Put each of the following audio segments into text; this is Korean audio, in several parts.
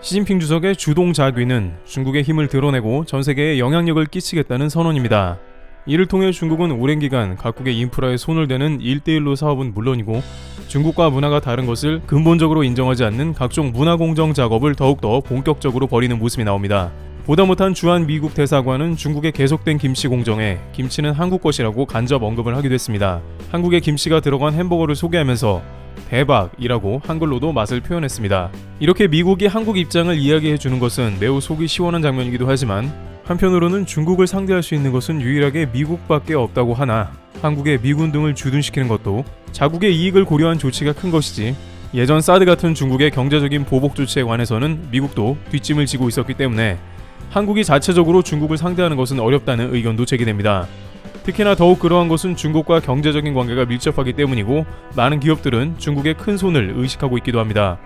시진핑 주석의 주동자귀는 중국의 힘을 드러내고 전 세계에 영향력을 끼치겠다는 선언입니다. 이를 통해 중국은 오랜 기간 각국의 인프라에 손을 대는 1대1로 사업은 물론이고 중국과 문화가 다른 것을 근본적으로 인정하지 않는 각종 문화공정 작업을 더욱더 본격적으로 벌이는 모습이 나옵니다. 보다 못한 주한 미국 대사관은 중국의 계속된 김치 공정에 김치는 한국 것이라고 간접 언급을 하기도 했습니다. 한국의 김치가 들어간 햄버거를 소개하면서 대박이라고 한글로도 맛을 표현했습니다. 이렇게 미국이 한국 입장을 이야기해주는 것은 매우 속이 시원한 장면이기도 하지만 한편으로는 중국을 상대할 수 있는 것은 유일하게 미국밖에 없다고 하나 한국의 미군 등을 주둔시키는 것도 자국의 이익을 고려한 조치가 큰 것이지 예전 사드 같은 중국의 경제적인 보복 조치에 관해서는 미국도 뒷짐을 지고 있었기 때문에 한국이 자체적으로 중국을 상대하는 것은 어렵다는 의견도 제기됩니다. 특히나 더욱 그러한 것은 중국과 경제적인 관계가 밀접하기 때문이고 많은 기업들은 중국의 큰 손을 의식하고 있기도 합니다.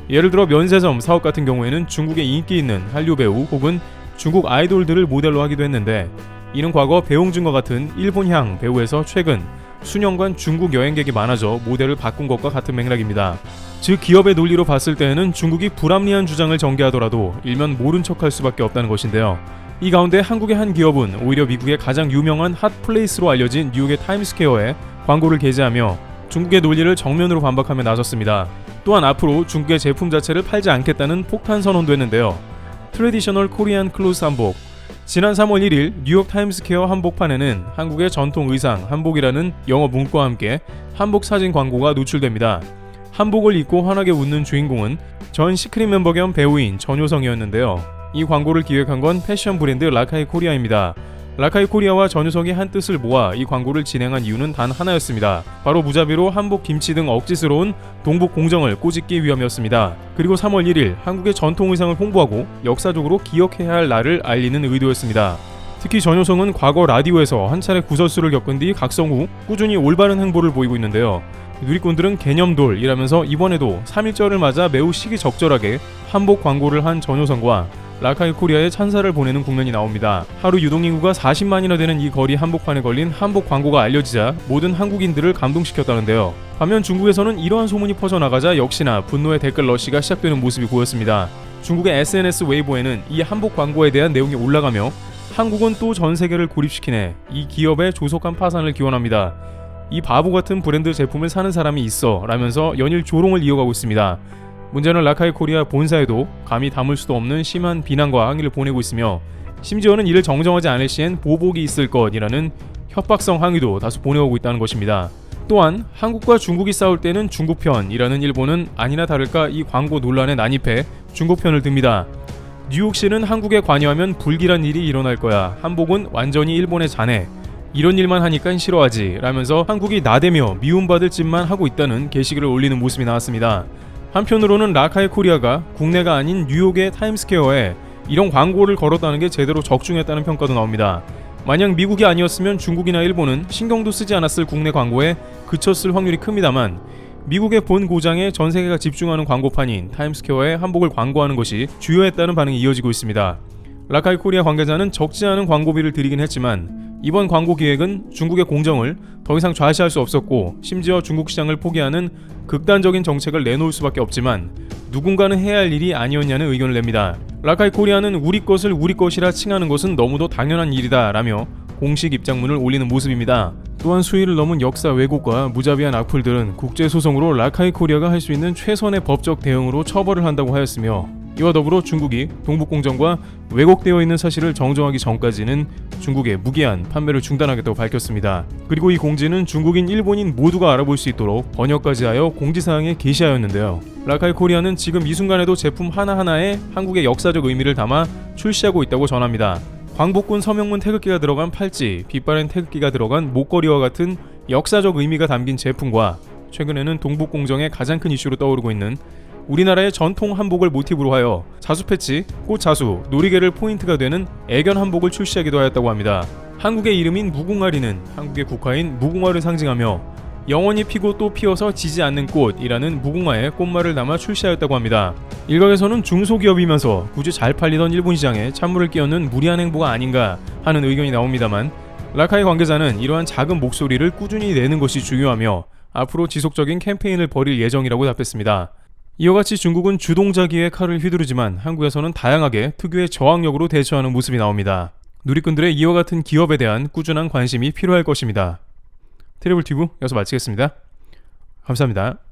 예를 들어 면세점 사업 같은 경우에는 중국의 인기 있는 한류 배우 혹은 중국 아이돌들을 모델로 하기도 했는데 이는 과거 배용준과 같은 일본향 배우에서 최근 수년간 중국 여행객이 많아져 모델을 바꾼 것과 같은 맥락입니다. 즉 기업의 논리로 봤을 때에는 중국이 불합리한 주장을 전개하더라도 일면 모른 척할 수밖에 없다는 것인데요. 이 가운데 한국의 한 기업은 오히려 미국의 가장 유명한 핫플레이스로 알려진 뉴욕의 타임스퀘어에 광고를 게재하며 중국의 논리를 정면으로 반박하며 나섰습니다. 또한 앞으로 중국의 제품 자체를 팔지 않겠다는 폭탄 선언도 했는데요. 트래디셔널 코리안 클로스 한복. 지난 3월 1일 뉴욕 타임스퀘어 한복판에는 한국의 전통 의상 한복이라는 영어 문구와 함께 한복 사진 광고가 노출됩니다. 한복을 입고 환하게 웃는 주인공은 전 시크릿 멤버 겸 배우인 전효성이었는데요. 이 광고를 기획한 건 패션 브랜드 라카이 코리아입니다. 라카이 코리아와 전효성이 한 뜻을 모아 이 광고를 진행한 이유는 단 하나였습니다. 바로 무자비로 한복, 김치 등 억지스러운 동북 공정을 꼬집기 위함이었습니다. 그리고 3월 1일 한국의 전통 의상을 홍보하고 역사적으로 기억해야 할 날을 알리는 의도였습니다. 특히 전효성은 과거 라디오에서 한 차례 구설수를 겪은 뒤 각성 후 꾸준히 올바른 행보를 보이고 있는데요. 누리꾼들은 개념돌이라면서 이번에도 3.1절을 맞아 매우 시기적절하게 한복 광고를 한 전효성과 라카이 코리아에 찬사를 보내는 국면이 나옵니다. 하루 유동인구가 40만이나 되는 이 거리 한복판에 걸린 한복 광고가 알려지자 모든 한국인들을 감동시켰다는데요. 반면 중국에서는 이러한 소문이 퍼져나가자 역시나 분노의 댓글 러시가 시작되는 모습이 보였습니다. 중국의 SNS 웨이보에는 이 한복 광고에 대한 내용이 올라가며 한국은 또 전 세계를 고립시키네, 이 기업의 조속한 파산을 기원합니다. 이 바보 같은 브랜드 제품을 사는 사람이 있어 라면서 연일 조롱을 이어가고 있습니다. 문제는 라카이 코리아 본사에도 감히 담을 수도 없는 심한 비난과 항의를 보내고 있으며 심지어는 이를 정정하지 않을 시엔 보복이 있을 것이라는 협박성 항의도 다수 보내오고 있다는 것입니다. 또한 한국과 중국이 싸울 때는 중국 편이라는 일본은 아니나 다를까 이 광고 논란에 난입해 중국 편을 듭니다. 뉴욕시는 한국에 관여하면 불길한 일이 일어날 거야. 한복은 완전히 일본의 자네. 이런 일만 하니까 싫어하지 라면서 한국이 나대며 미움받을 짓만 하고 있다는 게시글을 올리는 모습이 나왔습니다. 한편으로는 라카이 코리아가 국내가 아닌 뉴욕의 타임스퀘어에 이런 광고를 걸었다는 게 제대로 적중했다는 평가도 나옵니다. 만약 미국이 아니었으면 중국이나 일본은 신경도 쓰지 않았을 국내 광고에 그쳤을 확률이 큽니다만 미국의 본 고장에 전 세계가 집중하는 광고판인 타임스퀘어에 한복을 광고하는 것이 주요했다는 반응이 이어지고 있습니다. 라카이 코리아 관계자는 적지 않은 광고비를 들이긴 했지만 이번 광고 기획은 중국의 공정을 더 이상 좌시할 수 없었고 심지어 중국 시장을 포기하는 극단적인 정책을 내놓을 수밖에 없지만 누군가는 해야 할 일이 아니었냐는 의견을 냅니다. 라카이 코리아는 우리 것을 우리 것이라 칭하는 것은 너무도 당연한 일이다 라며 공식 입장문을 올리는 모습입니다. 또한 수위를 넘은 역사 왜곡과 무자비한 악플들은 국제소송으로 라카이 코리아가 할 수 있는 최선의 법적 대응으로 처벌을 한다고 하였으며 이와 더불어 중국이 동북공정과 왜곡되어 있는 사실을 정정하기 전까지는 중국에 무기한 판매를 중단하겠다고 밝혔습니다. 그리고 이 공지는 중국인, 일본인 모두가 알아볼 수 있도록 번역까지 하여 공지사항에 게시하였는데요. 라카이 코리아는 지금 이 순간에도 제품 하나하나에 한국의 역사적 의미를 담아 출시하고 있다고 전합니다. 광복군 서명문 태극기가 들어간 팔찌, 빛바랜 태극기가 들어간 목걸이와 같은 역사적 의미가 담긴 제품과 최근에는 동북공정의 가장 큰 이슈로 떠오르고 있는 우리나라의 전통 한복을 모티브로 하여 자수 패치, 꽃 자수, 놀이개를 포인트가 되는 애견 한복을 출시하기도 하였다고 합니다. 한국의 이름인 무궁화리는 한국의 국화인 무궁화를 상징하며 영원히 피고 또 피어서 지지 않는 꽃이라는 무궁화의 꽃말을 담아 출시하였다고 합니다. 일각에서는 중소기업이면서 굳이 잘 팔리던 일본 시장에 찬물을 끼얹는 무리한 행보가 아닌가 하는 의견이 나옵니다만 라카이 관계자는 이러한 작은 목소리를 꾸준히 내는 것이 중요하며 앞으로 지속적인 캠페인을 벌일 예정이라고 답했습니다. 이와 같이 중국은 주동자기에 칼을 휘두르지만 한국에서는 다양하게 특유의 저항력으로 대처하는 모습이 나옵니다. 누리꾼들의 이와 같은 기업에 대한 꾸준한 관심이 필요할 것입니다. 트래블 튜브 여기서 마치겠습니다. 감사합니다.